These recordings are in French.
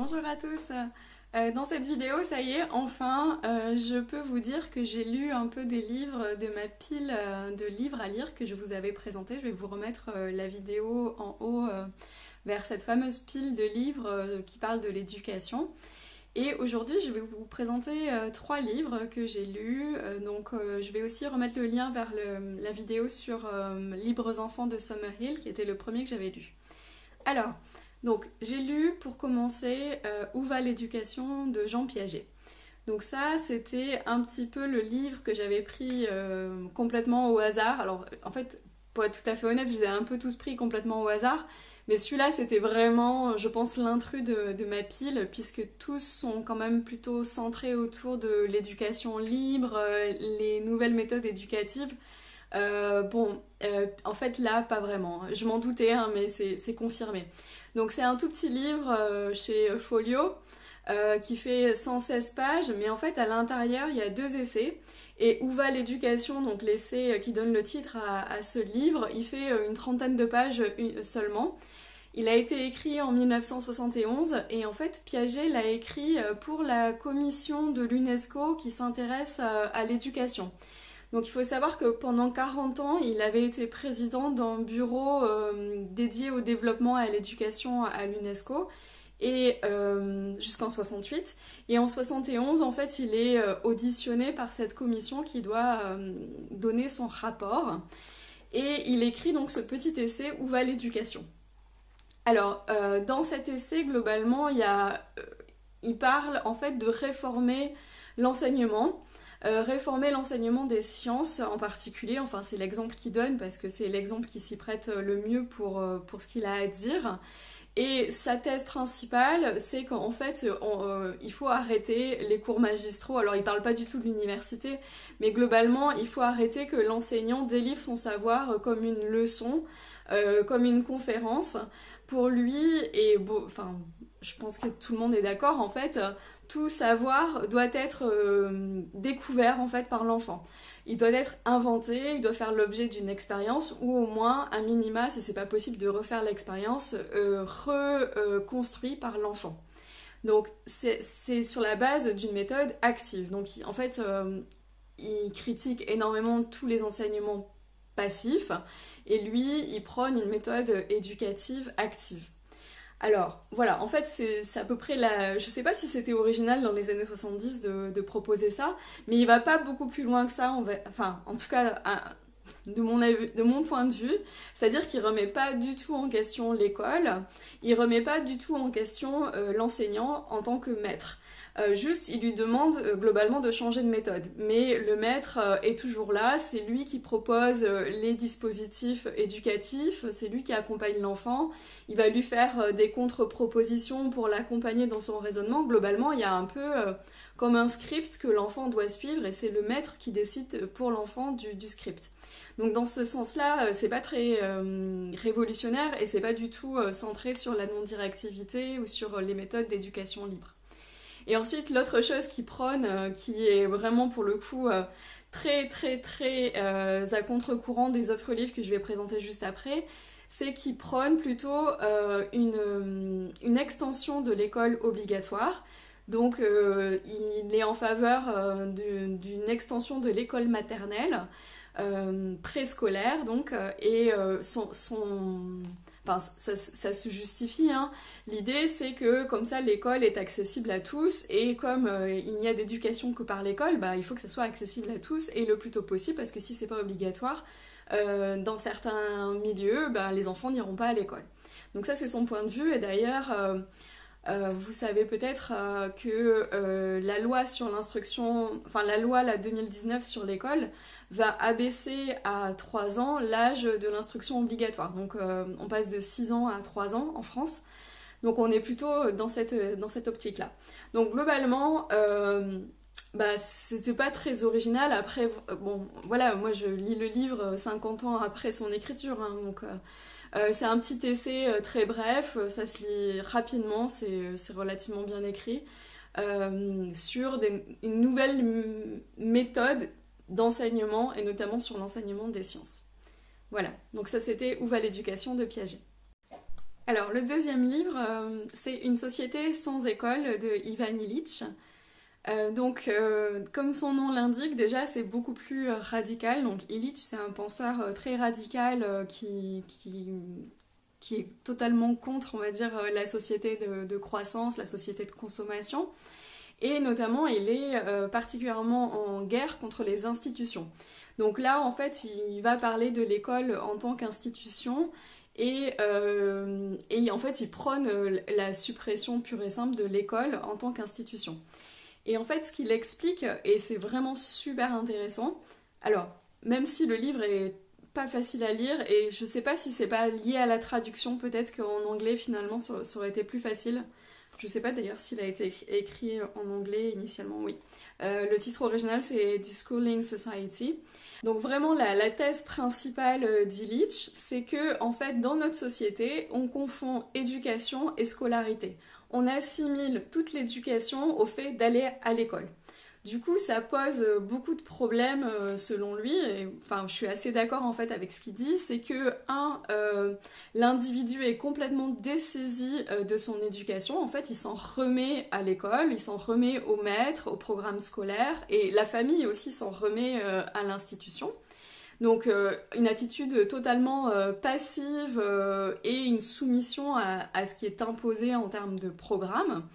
Bonjour à tous. Dans cette vidéo, ça y est, enfin, je peux vous dire que j'ai lu un peu des livres de ma pile de livres à lire que je vous avais présenté. Je vais vous remettre la vidéo en haut vers cette fameuse pile de livres qui parle de l'éducation. Et aujourd'hui, je vais vous présenter trois livres que j'ai lus. Je vais aussi remettre le lien vers la vidéo sur Libres enfants de Summerhill, qui était le premier que j'avais lu. Alors, j'ai lu pour commencer Où va l'éducation de Jean Piaget. Donc ça, c'était un petit peu le livre que j'avais pris complètement au hasard. Alors, en fait, pour être tout à fait honnête, je les ai un peu tous pris complètement au hasard. Mais celui-là, c'était vraiment, je pense, l'intrus de ma pile, puisque tous sont quand même plutôt centrés autour de l'éducation libre, les nouvelles méthodes éducatives. En fait, là, pas vraiment. Je m'en doutais, hein, mais c'est confirmé. Donc, c'est un tout petit livre chez Folio qui fait 116 pages, mais en fait, à l'intérieur, il y a deux essais. Et Où va l'éducation, donc l'essai qui donne le titre à ce livre, il fait une trentaine de pages seulement. Il a été écrit en 1971 et en fait Piaget l'a écrit pour la commission de l'UNESCO qui s'intéresse à l'éducation. Donc il faut savoir que pendant 40 ans, il avait été président d'un bureau dédié au développement et à l'éducation à l'UNESCO et jusqu'en 68. Et en 71, en fait, il est auditionné par cette commission qui doit donner son rapport. Et il écrit donc ce petit essai Où va l'éducation. Alors, dans cet essai, globalement, il parle en fait de réformer l'enseignement des sciences en particulier. Enfin, c'est l'exemple qu'il donne parce que c'est l'exemple qui s'y prête le mieux pour ce qu'il a à dire. Et sa thèse principale, c'est qu'en fait, il faut arrêter les cours magistraux. Alors, il ne parle pas du tout de l'université, mais globalement, il faut arrêter que l'enseignant délivre son savoir comme une leçon, comme une conférence. Pour lui, je pense que tout le monde est d'accord, en fait, tout savoir doit être découvert en fait par l'enfant. Il doit être inventé, il doit faire l'objet d'une expérience ou au moins, un minima, si c'est pas possible de refaire l'expérience, reconstruit par l'enfant. Donc c'est sur la base d'une méthode active. Donc en fait, il critique énormément tous les enseignements passifs et lui, il prône une méthode éducative active. Alors, voilà, en fait, c'est à peu près la... Je sais pas si c'était original dans les années 70 de proposer ça, mais il va pas beaucoup plus loin que ça, enfin, en tout cas, de mon point de vue, c'est-à-dire qu'il remet pas du tout en question l'école, il remet pas du tout en question l'enseignant en tant que maître. Juste, il lui demande globalement de changer de méthode. Mais le maître est toujours là, c'est lui qui propose les dispositifs éducatifs, c'est lui qui accompagne l'enfant, il va lui faire des contre-propositions pour l'accompagner dans son raisonnement. Globalement, il y a un peu comme un script que l'enfant doit suivre et c'est le maître qui décide pour l'enfant du script. Donc dans ce sens-là, c'est pas très révolutionnaire et c'est pas du tout centré sur la non-directivité ou sur les méthodes d'éducation libre. Et ensuite, l'autre chose qu'il prône, qui est vraiment pour le coup très très très à contre-courant des autres livres que je vais présenter juste après, c'est qu'il prône plutôt une extension de l'école obligatoire. Donc il est en faveur d'une extension de l'école maternelle, préscolaire donc, et Enfin, ça se justifie, hein. L'idée, c'est que comme ça, l'école est accessible à tous et comme il n'y a d'éducation que par l'école, bah, il faut que ça soit accessible à tous et le plus tôt possible parce que si c'est pas obligatoire, dans certains milieux, bah, les enfants n'iront pas à l'école. Donc ça, c'est son point de vue et d'ailleurs, vous savez peut-être que la loi sur l'instruction, enfin la loi la 2019 sur l'école va abaisser à 3 ans l'âge de l'instruction obligatoire. Donc on passe de 6 ans à 3 ans en France. Donc on est plutôt dans cette optique-là. Donc globalement, c'était pas très original. Après, bon, voilà, moi je lis le livre 50 ans après son écriture, hein, donc c'est un petit essai très bref, ça se lit rapidement, c'est relativement bien écrit, sur une nouvelle méthode d'enseignement et notamment sur l'enseignement des sciences. Voilà, donc ça c'était Où va l'éducation de Piaget. Alors, le deuxième livre, c'est Une société sans école de Ivan Illich. Comme son nom l'indique, déjà c'est beaucoup plus radical. Donc Illich, c'est un penseur très radical qui est totalement contre, on va dire, la société de croissance, la société de consommation. Et notamment, il est particulièrement en guerre contre les institutions. Donc là, en fait, il va parler de l'école en tant qu'institution et en fait, il prône la suppression pure et simple de l'école en tant qu'institution. Et en fait, ce qu'il explique, et c'est vraiment super intéressant, alors, même si le livre est pas facile à lire, et je sais pas si c'est pas lié à la traduction, peut-être qu'en anglais, finalement, ça aurait été plus facile. Je sais pas d'ailleurs s'il a été écrit en anglais initialement, oui. Le titre original, c'est Deschooling Society. Donc vraiment, la thèse principale d'Illich, c'est que, en fait, dans notre société, on confond éducation et scolarité. On assimile toute l'éducation au fait d'aller à l'école. Du coup, ça pose beaucoup de problèmes selon lui. Et, enfin, je suis assez d'accord en fait avec ce qu'il dit. C'est que, l'individu est complètement dessaisi de son éducation. En fait, il s'en remet à l'école, il s'en remet au maître, au programme scolaire, et la famille aussi s'en remet à l'institution. Donc une attitude totalement passive et une soumission à ce qui est imposé en termes de programme.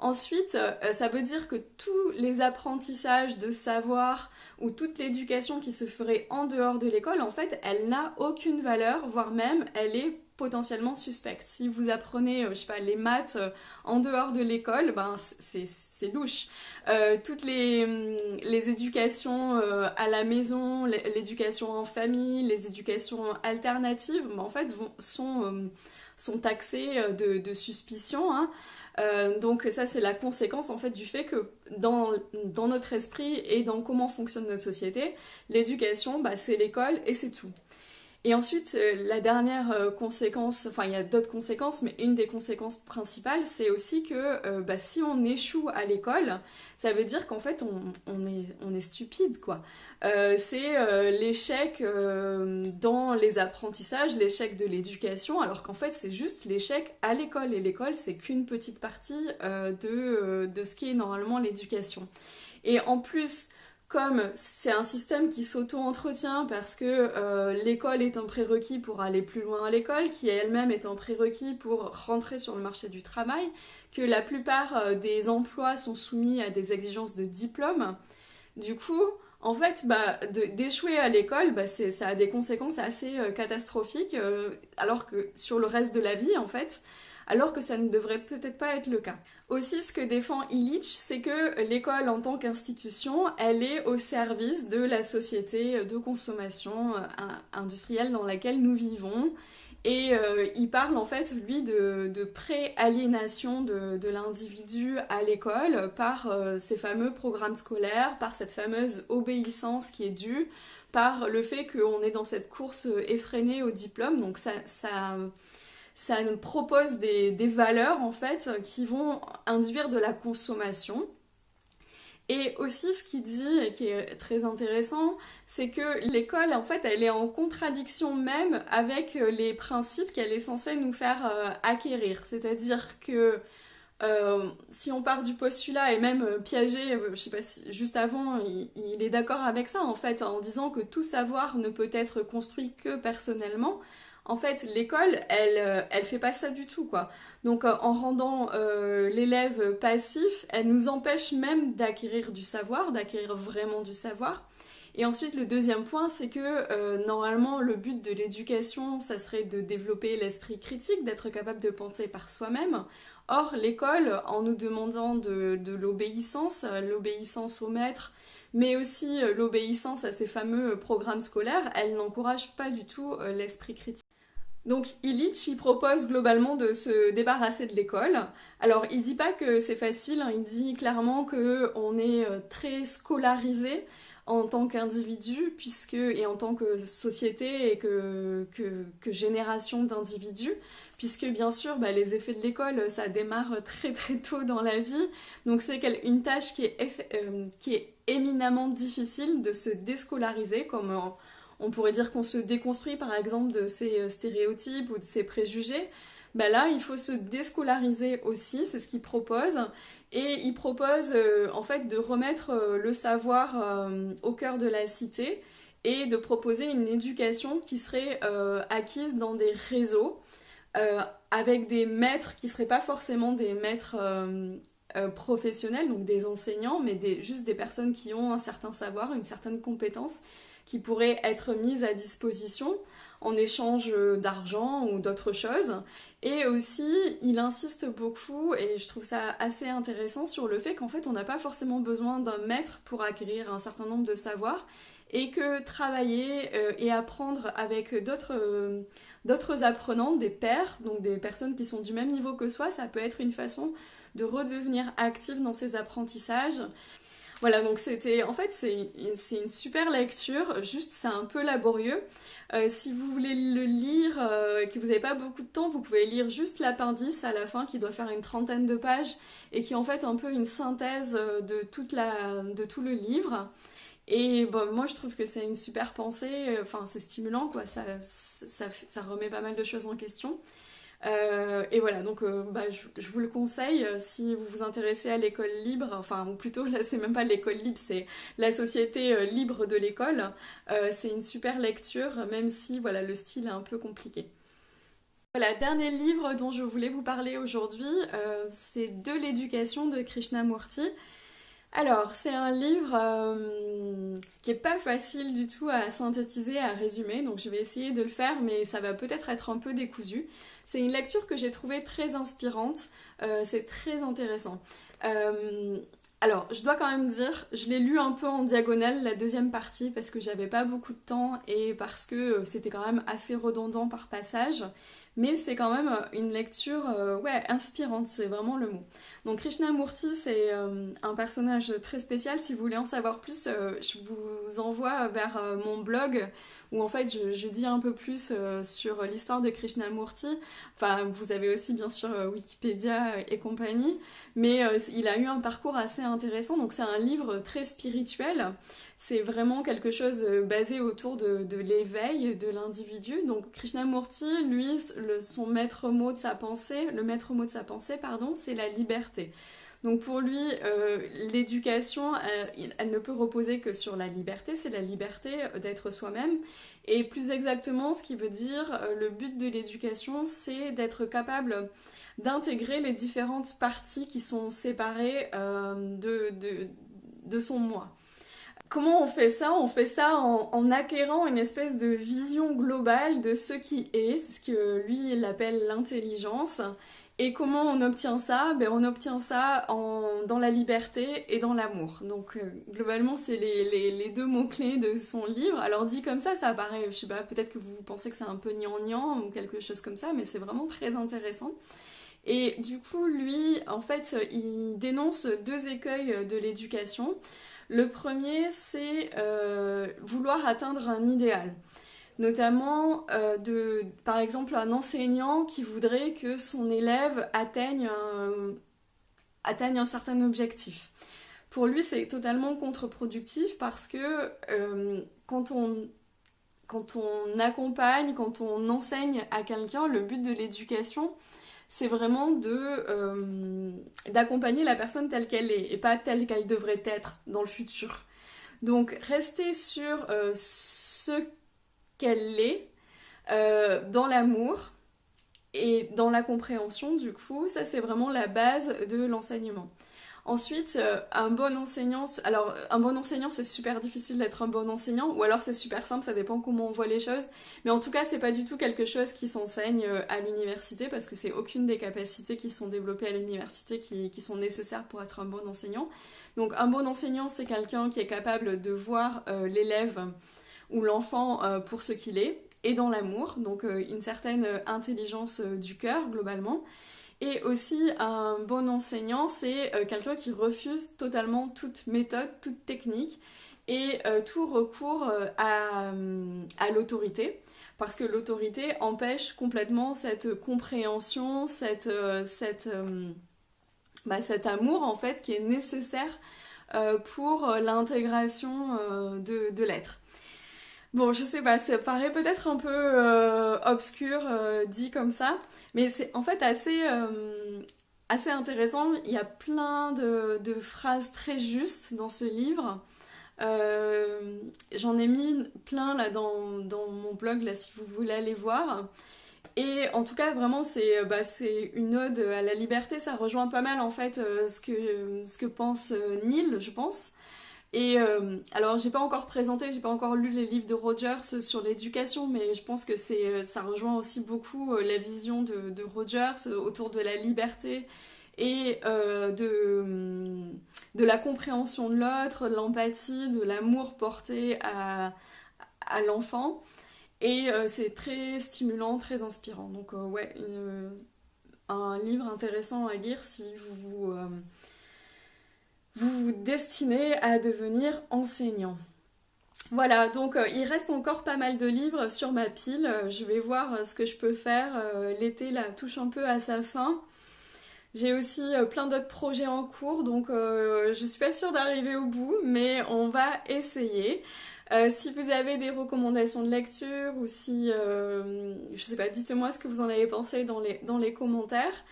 Ensuite, ça veut dire que tous les apprentissages de savoir ou toute l'éducation qui se ferait en dehors de l'école, en fait, elle n'a aucune valeur, voire même elle est potentiellement suspecte. Si vous apprenez, je sais pas, les maths en dehors de l'école, ben c'est louche. Toutes les éducations à la maison, l'éducation en famille, les éducations alternatives, ben, en fait, sont taxées de suspicion, hein. Donc ça c'est la conséquence en fait du fait que dans notre esprit et dans comment fonctionne notre société, l'éducation bah, c'est l'école et c'est tout. Et ensuite, la dernière conséquence, enfin il y a d'autres conséquences, mais une des conséquences principales, c'est aussi que bah, si on échoue à l'école, ça veut dire qu'en fait on est stupide, quoi. C'est l'échec dans les apprentissages, l'échec de l'éducation, alors qu'en fait c'est juste l'échec à l'école, et l'école c'est qu'une petite partie de ce qui est normalement l'éducation. Et en plus, comme c'est un système qui s'auto-entretient parce que l'école est un prérequis pour aller plus loin à l'école, qui elle-même est un prérequis pour rentrer sur le marché du travail, que la plupart des emplois sont soumis à des exigences de diplôme, du coup, en fait, bah, d'échouer à l'école, bah, ça a des conséquences assez catastrophiques, alors que sur le reste de la vie, en fait, alors que ça ne devrait peut-être pas être le cas. Aussi, ce que défend Illich, c'est que l'école en tant qu'institution, elle est au service de la société de consommation industrielle dans laquelle nous vivons. Et il parle en fait, lui, de pré-aliénation de l'individu à l'école par ces fameux programmes scolaires, par cette fameuse obéissance qui est due, par le fait qu'on est dans cette course effrénée au diplôme. Donc ça nous propose des valeurs en fait qui vont induire de la consommation. Et aussi ce qu'il dit, et qui est très intéressant, c'est que l'école en fait elle est en contradiction même avec les principes qu'elle est censée nous faire acquérir. C'est-à-dire que si on part du postulat, et même Piaget, je sais pas si juste avant, il est d'accord avec ça en fait, en disant que tout savoir ne peut être construit que personnellement. En fait, l'école, elle fait pas ça du tout, quoi. Donc, en rendant l'élève passif, elle nous empêche même d'acquérir du savoir, d'acquérir vraiment du savoir. Et ensuite, le deuxième point, c'est que normalement, le but de l'éducation, ça serait de développer l'esprit critique, d'être capable de penser par soi-même. Or, l'école, en nous demandant de l'obéissance au maître, mais aussi l'obéissance à ces fameux programmes scolaires, elle n'encourage pas du tout l'esprit critique. Donc Illich, il propose globalement de se débarrasser de l'école. Alors il dit pas que c'est facile, hein, il dit clairement qu'on est très scolarisé en tant qu'individu, et en tant que société et que génération d'individus, puisque bien sûr bah, les effets de l'école ça démarre très très tôt dans la vie, donc c'est une tâche qui est éminemment difficile de se déscolariser, comme on pourrait dire qu'on se déconstruit par exemple de ces stéréotypes ou de ces préjugés. bah là il faut se déscolariser aussi, c'est ce qu'il propose. Et il propose en fait de remettre le savoir au cœur de la cité et de proposer une éducation qui serait acquise dans des réseaux avec des maîtres qui ne seraient pas forcément des maîtres professionnels, donc des enseignants, mais juste des personnes qui ont un certain savoir, une certaine compétence qui pourraient être mises à disposition en échange d'argent ou d'autres choses. Et aussi, il insiste beaucoup, et je trouve ça assez intéressant, sur le fait qu'en fait, on n'a pas forcément besoin d'un maître pour acquérir un certain nombre de savoirs, et que travailler et apprendre avec d'autres apprenants, des pairs, donc des personnes qui sont du même niveau que soi, ça peut être une façon de redevenir active dans ses apprentissages. Voilà, donc en fait, c'est une super lecture, juste c'est un peu laborieux. Si vous voulez le lire, que vous n'avez pas beaucoup de temps, vous pouvez lire juste l'appendice à la fin, qui doit faire une 30aine de pages, et qui est en fait un peu une synthèse de tout le livre. Et bon, moi je trouve que c'est une super pensée, enfin c'est stimulant quoi, ça remet pas mal de choses en question. Et voilà, donc bah, je vous le conseille si vous vous intéressez à l'école libre, enfin ou plutôt là c'est même pas l'école libre, c'est la société libre de l'école. C'est une super lecture, même si voilà le style est un peu compliqué. Voilà, dernier livre dont je voulais vous parler aujourd'hui, c'est De l'éducation de Krishnamurti. Alors, c'est un livre qui est pas facile du tout à synthétiser, à résumer, donc je vais essayer de le faire, mais ça va peut-être être un peu décousu. C'est une lecture que j'ai trouvée très inspirante, c'est très intéressant. Euh, alors, je dois quand même dire, je l'ai lu un peu en diagonale, la deuxième partie, parce que j'avais pas beaucoup de temps et parce que c'était quand même assez redondant par passage, mais c'est quand même une lecture ouais, inspirante, c'est vraiment le mot. Donc Krishnamurti, c'est un personnage très spécial. Si vous voulez en savoir plus, je vous envoie vers mon blog où en fait je dis un peu plus sur l'histoire de Krishnamurti. Enfin, vous avez aussi bien sûr Wikipédia et compagnie, mais il a eu un parcours assez intéressant. Donc c'est un livre très spirituel. C'est vraiment quelque chose basé autour de l'éveil de l'individu. Donc Krishnamurti, lui, son maître mot de sa pensée, le maître mot de sa pensée, pardon, c'est la liberté. Donc pour lui, l'éducation, elle ne peut reposer que sur la liberté, c'est la liberté d'être soi-même. Et plus exactement, ce qui veut dire, le but de l'éducation, c'est d'être capable d'intégrer les différentes parties qui sont séparées de son moi. Comment on fait ça? On fait ça en acquérant une espèce de vision globale de ce qui est, c'est ce que lui il appelle l'intelligence. Et comment on obtient ça? Ben, on obtient ça dans la liberté et dans l'amour. Donc globalement c'est les deux mots-clés de son livre. Alors dit comme ça paraît, je sais pas, peut-être que vous pensez que c'est un peu gnangnan ou quelque chose comme ça, mais c'est vraiment très intéressant. Et du coup lui, en fait, il dénonce deux écueils de l'éducation. Le premier, c'est vouloir atteindre un idéal. Notamment, par exemple, un enseignant qui voudrait que son élève atteigne un certain objectif. Pour lui, c'est totalement contre-productif parce que quand on accompagne, quand on enseigne à quelqu'un, le but de l'éducation, c'est vraiment d'accompagner la personne telle qu'elle est et pas telle qu'elle devrait être dans le futur. Donc rester sur ce qu'elle est dans l'amour et dans la compréhension, du coup, ça c'est vraiment la base de l'enseignement. Ensuite, un bon enseignant, alors un bon enseignant c'est super difficile d'être un bon enseignant, ou alors c'est super simple, ça dépend comment on voit les choses, mais en tout cas c'est pas du tout quelque chose qui s'enseigne à l'université, parce que c'est aucune des capacités qui sont développées à l'université qui sont nécessaires pour être un bon enseignant. Donc un bon enseignant c'est quelqu'un qui est capable de voir l'élève ou l'enfant pour ce qu'il est, et dans l'amour, donc une certaine intelligence du cœur globalement. Et aussi, un bon enseignant, c'est quelqu'un qui refuse totalement toute méthode, toute technique et tout recours à l'autorité. Parce que l'autorité empêche complètement cette compréhension, cet amour en fait qui est nécessaire pour l'intégration de l'être. Bon, je sais pas, ça paraît peut-être un peu obscur dit comme ça, mais c'est en fait assez intéressant. Il y a plein de phrases très justes dans ce livre. J'en ai mis plein là dans mon blog là si vous voulez aller voir. Et en tout cas vraiment c'est une ode à la liberté, ça rejoint pas mal en fait ce que pense Neil je pense. Et alors, j'ai pas encore présenté, j'ai pas encore lu les livres de Rogers sur l'éducation, mais je pense que ça rejoint aussi beaucoup la vision de Rogers autour de la liberté et de la compréhension de l'autre, de l'empathie, de l'amour porté à l'enfant. Et c'est très stimulant, très inspirant. Donc, ouais, un livre intéressant à lire si vous vous destinez à devenir enseignant. Voilà, donc il reste encore pas mal de livres sur ma pile. Je vais voir ce que je peux faire. L'été là touche un peu à sa fin. J'ai aussi plein d'autres projets en cours, donc je suis pas sûre d'arriver au bout, mais on va essayer. Si vous avez des recommandations de lecture ou si, je sais pas, dites-moi ce que vous en avez pensé dans les commentaires.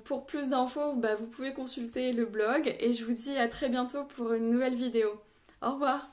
Pour plus d'infos, bah, vous pouvez consulter le blog et je vous dis à très bientôt pour une nouvelle vidéo. Au revoir!